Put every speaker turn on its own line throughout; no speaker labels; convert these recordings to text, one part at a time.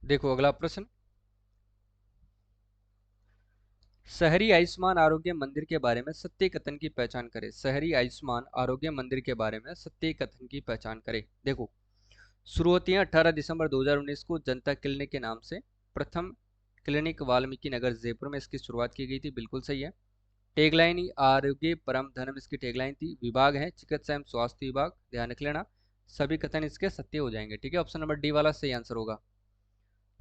देखो अगला प्रश्न, शहरी आयुष्मान आरोग्य मंदिर के बारे में सत्य कथन की पहचान करें। शहरी आयुष्मान आरोग्य मंदिर के बारे में सत्य कथन की पहचान करें। देखो, शुरू होती है 18 दिसंबर 2019 को जनता क्लिनिक के नाम से। प्रथम क्लिनिक वाल्मीकि नगर जयपुर में इसकी शुरुआत की गई थी, बिल्कुल सही है। टैगलाइन ही आरोग्य परम धर्म इसकी टैगलाइन थी। विभाग है चिकित्सा एवं स्वास्थ्य विभाग, ध्यान रख लेना। सभी कथन इसके सत्य हो जाएंगे, ठीक है। ऑप्शन नंबर डी वाला सही आंसर होगा।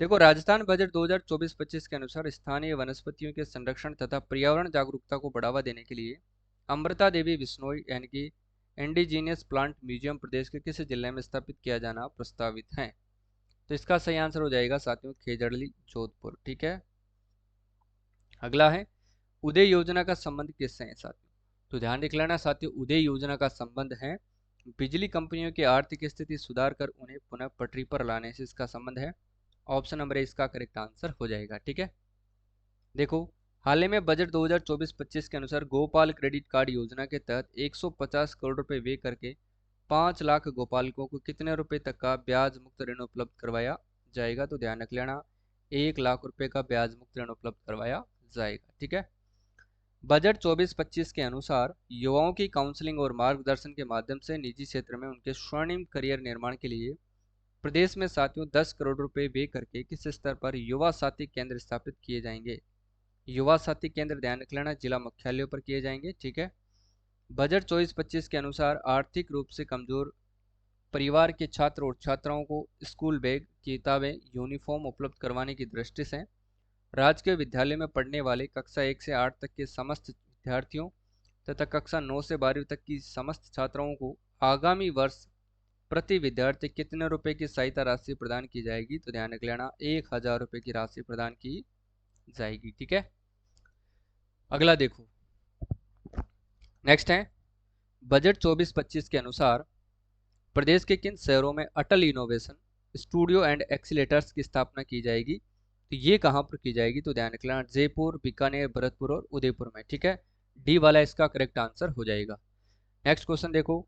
देखो, राजस्थान बजट 2024-25 के अनुसार स्थानीय वनस्पतियों के संरक्षण तथा पर्यावरण जागरूकता को बढ़ावा देने के लिए अमृता देवी बिश्नोई यानी कि इंडिजीनियस प्लांट म्यूजियम प्रदेश के किस जिले में स्थापित किया जाना प्रस्तावित है। तो इसका सही आंसर हो जाएगा साथियों खेजड़ली जोधपुर, ठीक है। अगला है, उदय योजना का संबंध किससे है साथियों। तो ध्यान रख लेना साथियों, उदय योजना का संबंध है बिजली कंपनियों की आर्थिक स्थिति सुधार कर उन्हें पुनः पटरी पर लाने से इसका संबंध है। ऑप्शन नंबर ए इसका करेक्ट आंसर हो जाएगा, ठीक है। देखो, हाल ही में बजट 2024-25 के अनुसार गोपाल क्रेडिट कार्ड योजना के तहत 150 करोड़ रुपए व्यय करके 5 लाख गोपालकों को कितने रुपए तक का ब्याज मुक्त ऋण उपलब्ध करवाया जाएगा। तो ध्यान रख लेना, 1 लाख रुपए का ब्याज मुक्त ऋण उपलब्ध करवाया जाएगा, ठीक है। बजट 24-25 के अनुसार युवाओं की काउंसलिंग और मार्गदर्शन के माध्यम से निजी क्षेत्र में उनके स्वर्णिम करियर निर्माण के लिए प्रदेश में साथियों 10 करोड़ रुपए व्यय करके किस स्तर पर युवा साथी केंद्र स्थापित किए जाएंगे। युवा साथी केंद्र ध्यान रख लेना जिला मुख्यालयों पर किए जाएंगे, ठीक है। बजट 24-25 के अनुसार आर्थिक रूप से कमजोर परिवार के छात्र और छात्राओं को स्कूल बैग, किताबें, यूनिफॉर्म उपलब्ध करवाने की दृष्टि से राजकीय विद्यालय में पढ़ने वाले कक्षा 1 से 8 तक के समस्त विद्यार्थियों तथा कक्षा 9 से 12वीं तक की समस्त छात्राओं को आगामी वर्ष प्रति विद्यार्थी कितने रुपए की सहायता राशि प्रदान की जाएगी। तो ध्यान रख लेना 1,000 रुपए की राशि प्रदान की जाएगी, ठीक है। अगला देखो, नेक्स्ट है, बजट 24-25 के अनुसार प्रदेश के किन शहरों में अटल इनोवेशन स्टूडियो एंड एक्सीलेटर्स की स्थापना की जाएगी। तो ये कहाँ पर की जाएगी। तो ध्यान रखना जयपुर, बीकानेर, भरतपुर और उदयपुर में, ठीक है। डी वाला इसका करेक्ट आंसर हो जाएगा। नेक्स्ट क्वेश्चन देखो,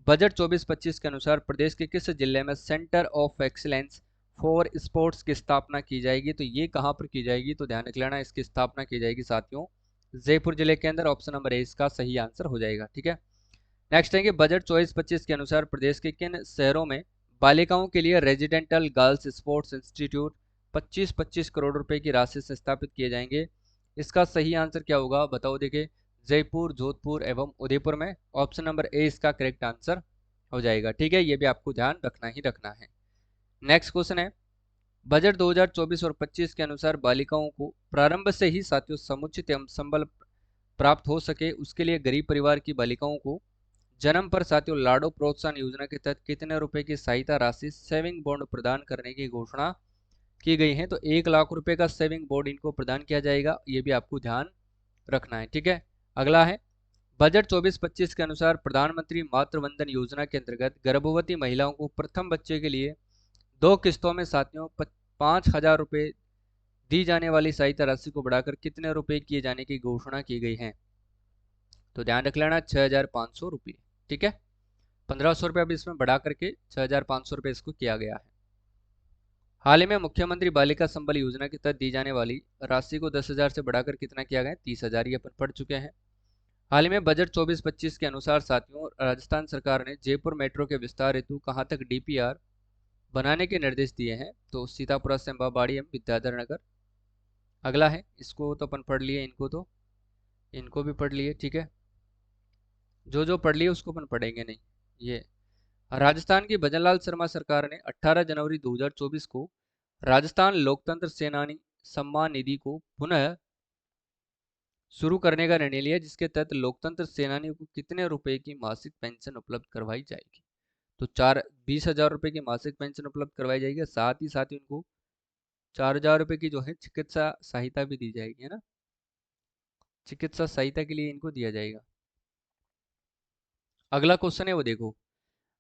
बजट 24-25 के अनुसार प्रदेश के किस जिले में centre of excellence for sports की स्थापना की जाएगी। तो ये कहाँ पर की जाएगी। तो ध्यान रख लेना इसकी स्थापना की जाएगी साथियों जयपुर जिले के अंदर। ऑप्शन नंबर ए इसका सही आंसर हो जाएगा, ठीक है। नेक्स्ट है कि बजट 24-25 के अनुसार प्रदेश के किन शहरों में बालिकाओं के लिए residential girls sports institute 25-25 crore रुपए की राशि से स्थापित किए जाएंगे। इसका सही आंसर क्या होगा बताओ, देखिए जयपुर, जोधपुर एवं उदयपुर में। ऑप्शन नंबर ए इसका करेक्ट आंसर हो जाएगा, ठीक है। ये भी आपको ध्यान रखना ही रखना है। नेक्स्ट क्वेश्चन है, बजट 2024 और 25 के अनुसार बालिकाओं को प्रारंभ से ही साथियों समुचित एवं संबल प्राप्त हो सके उसके लिए गरीब परिवार की बालिकाओं को जन्म पर साथियों लाडो प्रोत्साहन योजना के तहत कितने रुपए की सहायता राशि सेविंग बॉन्ड प्रदान करने की घोषणा की गई है। तो 1 लाख रुपए का सेविंग बॉन्ड इनको प्रदान किया जाएगा, ये भी आपको ध्यान रखना है, ठीक है। अगला है, बजट 24-25 के अनुसार प्रधानमंत्री मातृ वंदन योजना के अंतर्गत गर्भवती महिलाओं को प्रथम बच्चे के लिए 2 किस्तों में साथियों 5,000 रुपए दी जाने वाली सहायता राशि को बढ़ाकर कितने रुपए किए जाने की घोषणा की गई है। तो ध्यान रख लेना 6,500 रुपये, ठीक है। 1,500 रुपये अब इसमें बढ़ा करके 6,500 रुपये इसको किया गया है। हाल ही में मुख्यमंत्री बालिका संबल योजना के तहत दी जाने वाली राशि को 10,000 से बढ़ाकर कितना किया गया है, 30,000, ये अपन पढ़ चुके हैं। हाल ही में बजट 24-25 के अनुसार साथियों राजस्थान सरकार ने जयपुर मेट्रो के विस्तार हेतु कहाँ तक डीपीआर बनाने के निर्देश दिए हैं। तो सीतापुरा से अम्बाबाड़ी एवं विद्याधर नगर। अगला है, इसको तो अपन पढ़ लिए, इनको भी पढ़ लिए, ठीक है। जो जो पढ़ लिए उसको अपन पढ़ेंगे नहीं। ये राजस्थान की भजनलाल शर्मा सरकार ने 18 जनवरी 2024 को राजस्थान लोकतंत्र सेनानी सम्मान निधि को पुनः शुरू करने का निर्णय लिया, जिसके तहत लोकतंत्र सेनानियों को कितने रुपए की मासिक पेंशन उपलब्ध करवाई जाएगी। तो 20,000 रुपए की मासिक पेंशन उपलब्ध करवाई जाएगी, साथ ही उनको 4,000 रुपए की जो है चिकित्सा सहायता भी दी जाएगी, है ना। चिकित्सा सहायता के लिए इनको दिया जाएगा। अगला क्वेश्चन है वो देखो,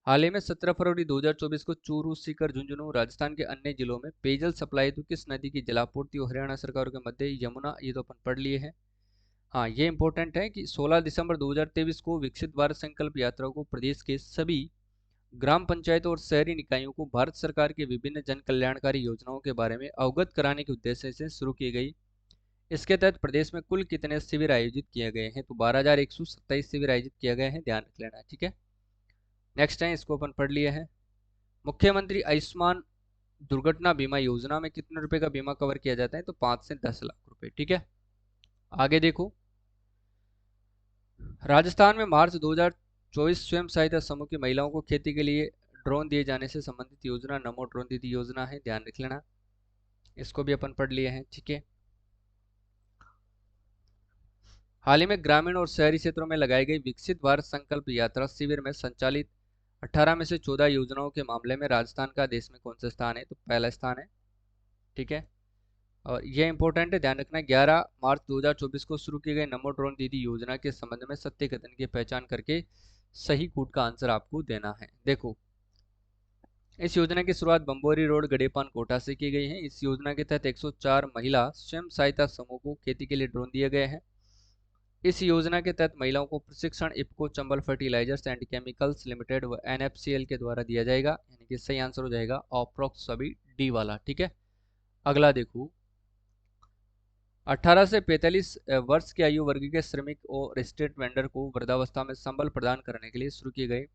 हाल ही में 17 फरवरी 2024 को चूरू, सीकर, झुंझुनू राजस्थान के अन्य जिलों में पेयजल सप्लाई हेतु किस नदी की जलापूर्ति और हरियाणा सरकार के मध्य यमुना, ये तो अपन पढ़ लिए हैं। हाँ, ये इंपॉर्टेंट है कि 16 दिसंबर 2023 को विकसित भारत संकल्प यात्रा को प्रदेश के सभी ग्राम पंचायतों और शहरी निकायों को भारत सरकार की विभिन्न जन कल्याणकारी योजनाओं के बारे में अवगत कराने के उद्देश्य से शुरू की गई। इसके तहत प्रदेश में कुल कितने शिविर आयोजित किए गए हैं? तो 12,127 शिविर आयोजित किए गए हैं, ध्यान रख लेना। ठीक है, नेक्स्ट है, इसको अपन पढ़ लिए हैं। मुख्यमंत्री आयुष्मान दुर्घटना बीमा योजना में कितने रुपए का बीमा कवर किया जाता है? तो 5 से 10 लाख रुपए। ठीक है, आगे देखो। राजस्थान में मार्च 2024 स्वयं सहायता समूह की महिलाओं को खेती के लिए ड्रोन दिए जाने से संबंधित योजना नमो ड्रोन दीदी योजना है, ध्यान रख लेना। इसको भी अपन पढ़ लिए हैं। ठीक है, हाल ही में ग्रामीण और शहरी क्षेत्रों में लगाई गई विकसित भारत संकल्प यात्रा शिविर में संचालित 18 में से 14 योजनाओं के मामले में राजस्थान का देश में कौन सा स्थान है? तो पहला स्थान है। ठीक है, और यह इंपॉर्टेंट है, ध्यान रखना। 11 मार्च 2024 को शुरू की गई नमो ड्रोन दीदी योजना के संबंध में सत्य कथन की पहचान करके सही कूट का आंसर आपको देना है। देखो, इस योजना की शुरुआत बम्बोरी रोड गडेपान कोटा से की गई है। इस योजना के तहत 104 महिला स्वयं सहायता समूह को खेती के लिए ड्रोन दिए गए हैं। इस योजना के तहत महिलाओं को प्रशिक्षण IFFCO Chambal fertilisers and chemicals limited व एनएफसीएल के द्वारा दिया जाएगा, यानी कि सही आंसर हो जाएगा अप्रोक्स सभी डी वाला। ठीक है, अगला देखो। 18 से 45 वर्ष की आयु वर्ग के श्रमिक और स्ट्रीट वेंडर को वृद्धावस्था में संबल प्रदान करने के लिए शुरू की गई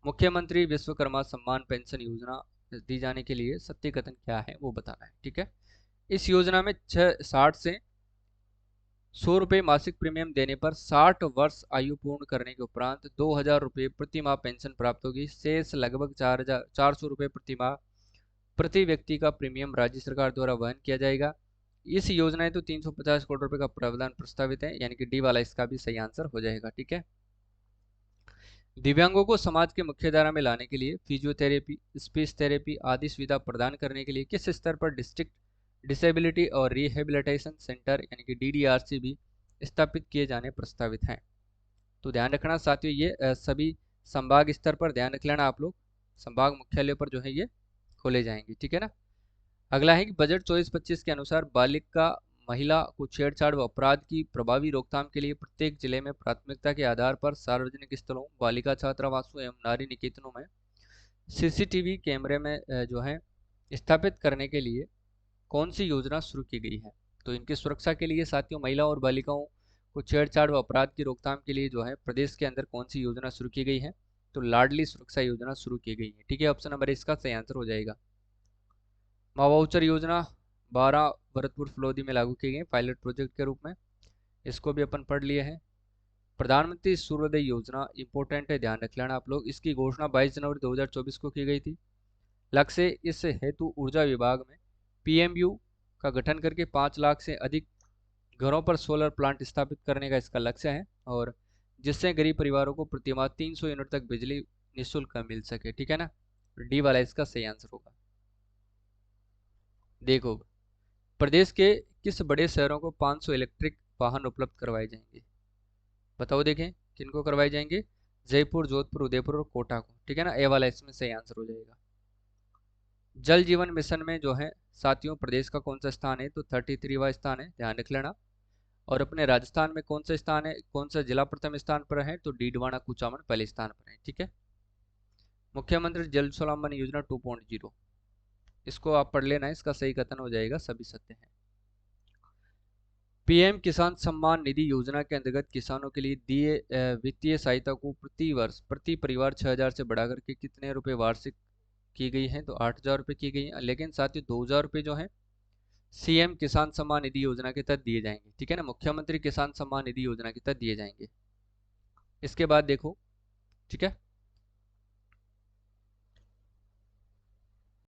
मुख्यमंत्री विश्वकर्मा सम्मान पेंशन योजना दी जाने के लिए सत्य कथन क्या है वो बताना है। ठीक है, इस योजना में 60 से 100 रुपये मासिक प्रीमियम देने पर 60 वर्ष आयु पूर्ण करने के उपरांत 2,000 रुपये प्रति माह पेंशन प्राप्त होगी। शेष लगभग 4,400 रुपये प्रति माह प्रति व्यक्ति का प्रीमियम राज्य सरकार द्वारा वहन किया जाएगा। इस योजना में तो 350 करोड़ रुपए का प्रावधान प्रस्तावित है, यानी कि डी वाला इसका भी सही आंसर हो जाएगा। ठीक है, दिव्यांगों को समाज के मुख्य धारा में लाने के लिए फिजियोथेरेपी, स्पीच थेरेपी आदि सुविधा प्रदान करने के लिए किस स्तर पर डिस्ट्रिक्ट डिसेबिलिटी और रिहेबिलिटेशन सेंटर यानी कि डीडीआरसी भी स्थापित किए जाने प्रस्तावित हैं? तो ध्यान रखना साथियों, ये सभी संभाग स्तर पर ध्यान रख लेना आप लोग, संभाग मुख्यालय पर जो है ये खोले जाएंगे। ठीक है ना। अगला है कि बजट 24-25 के अनुसार बालिका महिला को छेड़छाड़ व अपराध की प्रभावी रोकथाम के लिए प्रत्येक जिले में प्राथमिकता के आधार पर सार्वजनिक स्थलों, बालिका छात्रावासों एवं नारी निकेतनों में सीसीटीवी कैमरे में जो है स्थापित करने के लिए कौन सी योजना शुरू की गई है? तो इनकी सुरक्षा के लिए साथियों, महिला और बालिकाओं को छेड़छाड़ व अपराध की रोकथाम के लिए जो है प्रदेश के अंदर कौन सी योजना शुरू की गई है? तो लाडली सुरक्षा योजना शुरू की गई है। ठीक है, ऑप्शन नंबर इसका सही आंसर हो जाएगा। माँ वाउचर योजना 12 भरतपुर फलोदी में लागू की गई पायलट प्रोजेक्ट के रूप में, इसको भी अपन पढ़ लिए हैं। प्रधानमंत्री सूर्योदय योजना इंपॉर्टेंट है, ध्यान रख लेना आप लोग। इसकी घोषणा 22 जनवरी 2024 को की गई थी। लक्ष्य, इस हेतु ऊर्जा विभाग में पीएमयू का गठन करके 5 लाख से अधिक घरों पर सोलर प्लांट स्थापित करने का इसका लक्ष्य है, और जिससे गरीब परिवारों को प्रतिमाह 300 यूनिट तक बिजली निःशुल्क मिल सके। ठीक है ना, डी वाला इसका सही आंसर होगा। देखो, प्रदेश के किस बड़े शहरों को 500 इलेक्ट्रिक वाहन उपलब्ध करवाए जाएंगे? बताओ, देखें किनको करवाए जाएंगे? जयपुर, जोधपुर, उदयपुर और कोटा को। ठीक है ना, ए वाला इसमें सही आंसर हो जाएगा। जल जीवन मिशन में जो है साथियों प्रदेश का कौन सा स्थान है? तो 33वां स्थान है, ध्यान रख लेना। और अपने राजस्थान में कौन सा स्थान है, कौन सा जिला प्रथम स्थान पर है? तो डीडवाना कुचामन पहले स्थान पर है। ठीक है, मुख्यमंत्री जल स्वावलंबन योजना 2.0, इसको आप पढ़ लेना, इसका सही कथन हो जाएगा सभी सत्य है। पीएम किसान सम्मान निधि योजना के अंतर्गत किसानों के लिए दिए वित्तीय सहायता को प्रति वर्ष प्रति परिवार 6,000 से बढ़ाकर के कितने रुपए वार्षिक की गई है? तो 8,000 रुपये की गई है। लेकिन साथ ही 2,000 रुपये जो है सीएम किसान सम्मान निधि योजना के तहत दिए जाएंगे। ठीक है ना, मुख्यमंत्री किसान सम्मान निधि योजना के तहत दिए जाएंगे। इसके बाद देखो, ठीक है,